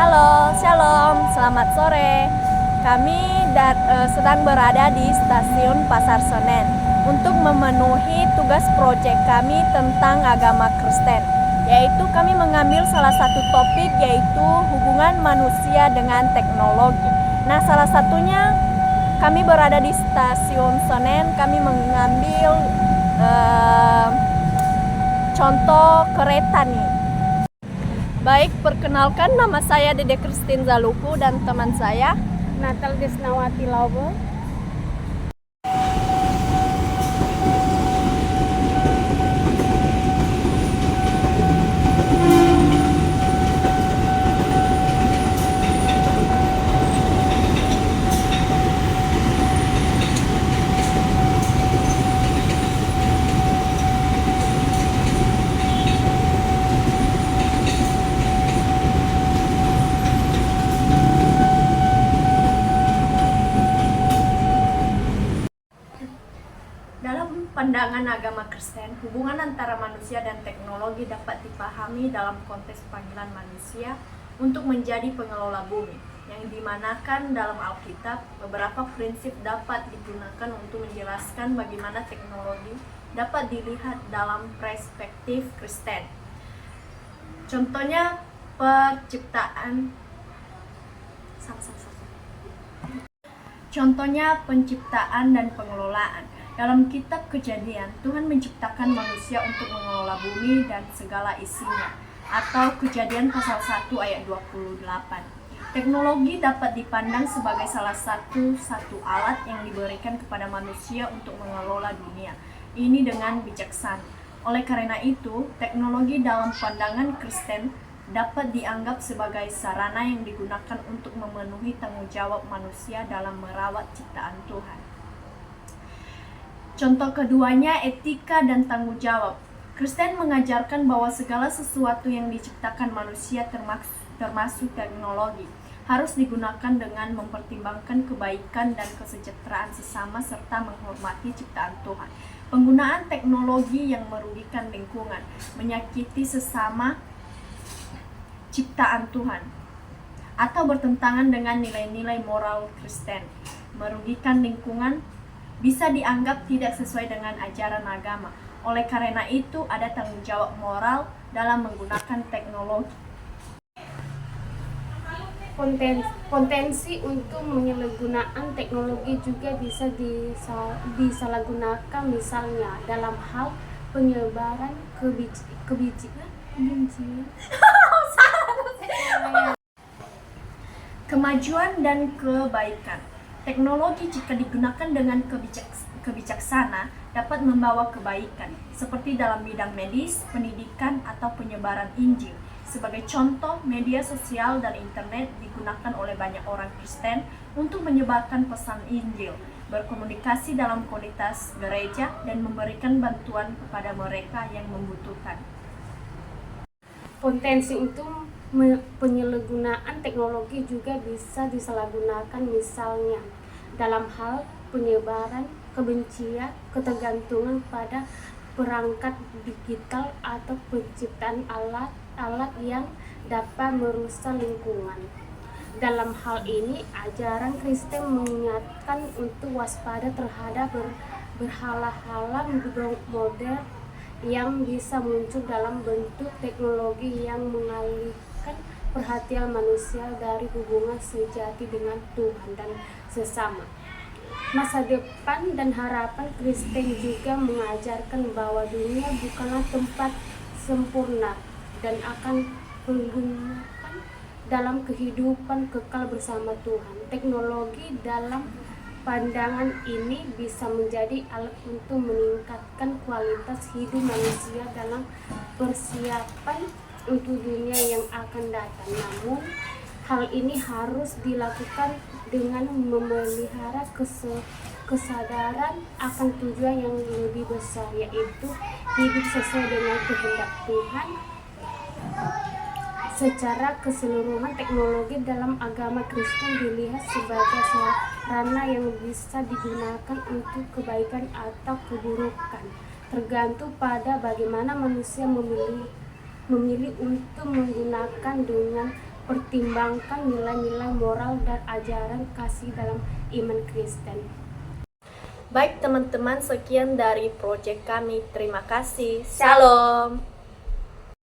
Halo, shalom, selamat sore. Kami sedang berada di stasiun Pasar Senen untuk memenuhi tugas proyek kami tentang agama Kristen, yaitu kami mengambil salah satu topik, yaitu hubungan manusia dengan teknologi. Nah, salah satunya kami berada di stasiun Senen, kami mengambil contoh kereta nih. Baik, perkenalkan, nama saya Dede Christine Zaluku dan teman saya Natal Desnawati Laube. Dalam pandangan agama Kristen, hubungan antara manusia dan teknologi dapat dipahami dalam konteks panggilan manusia untuk menjadi pengelola bumi, yang dimanakan dalam Alkitab beberapa prinsip dapat digunakan untuk menjelaskan bagaimana teknologi dapat dilihat dalam perspektif Kristen. Contohnya penciptaan dan pengelolaan. Dalam kitab Kejadian, Tuhan menciptakan manusia untuk mengelola bumi dan segala isinya, atau Kejadian pasal 1 ayat 28. Teknologi dapat dipandang sebagai salah satu alat yang diberikan kepada manusia untuk mengelola dunia ini dengan bijaksana. Oleh karena itu, teknologi dalam pandangan Kristen dapat dianggap sebagai sarana yang digunakan untuk memenuhi tanggung jawab manusia dalam merawat ciptaan Tuhan. Contoh keduanya, etika dan tanggung jawab. Kristen mengajarkan bahwa segala sesuatu yang diciptakan manusia termasuk teknologi harus digunakan dengan mempertimbangkan kebaikan dan kesejahteraan sesama serta menghormati ciptaan Tuhan. Penggunaan teknologi yang merugikan lingkungan, menyakiti sesama ciptaan Tuhan, atau bertentangan dengan nilai-nilai moral Kristen, merugikan lingkungan, bisa dianggap tidak sesuai dengan ajaran agama. Oleh karena itu, ada tanggung jawab moral dalam menggunakan teknologi. Potensi untuk penyalahgunaan teknologi juga bisa disalahgunakan, misalnya dalam hal penyebaran kebencian, kemajuan dan kebaikan. Teknologi jika digunakan dengan kebijaksana dapat membawa kebaikan, seperti dalam bidang medis, pendidikan, atau penyebaran Injil. Sebagai contoh, media sosial dan internet digunakan oleh banyak orang Kristen untuk menyebarkan pesan Injil, berkomunikasi dalam komunitas gereja, dan memberikan bantuan kepada mereka yang membutuhkan. Potensi untuk penyalahgunaan teknologi juga bisa disalahgunakan, misalnya dalam hal penyebaran kebencian, ketergantungan pada perangkat digital, atau penciptaan alat yang dapat merusak lingkungan. Dalam hal ini, ajaran Kristen mengingatkan untuk waspada terhadap berhala-hala modern yang bisa muncul dalam bentuk teknologi yang mengalihkan perhatian manusia dari hubungan sejati dengan Tuhan dan sesama. Masa depan dan harapan Kristen juga mengajarkan bahwa dunia bukanlah tempat sempurna dan akan menggunakan dalam kehidupan kekal bersama Tuhan. Teknologi dalam pandangan ini bisa menjadi alat untuk meningkatkan kualitas hidup manusia dalam persiapan untuk dunia yang akan datang. Namun, hal ini harus dilakukan dengan memelihara kesadaran akan tujuan yang lebih besar, yaitu hidup sesuai dengan kehendak Tuhan. Secara keseluruhan, teknologi dalam agama Kristen dilihat sebagai sarana yang bisa digunakan untuk kebaikan atau keburukan, tergantung pada bagaimana manusia memilih untuk menggunakan dengan mempertimbangkan nilai-nilai moral dan ajaran kasih dalam iman Kristen. Baik teman-teman, sekian dari proyek kami. Terima kasih. Shalom.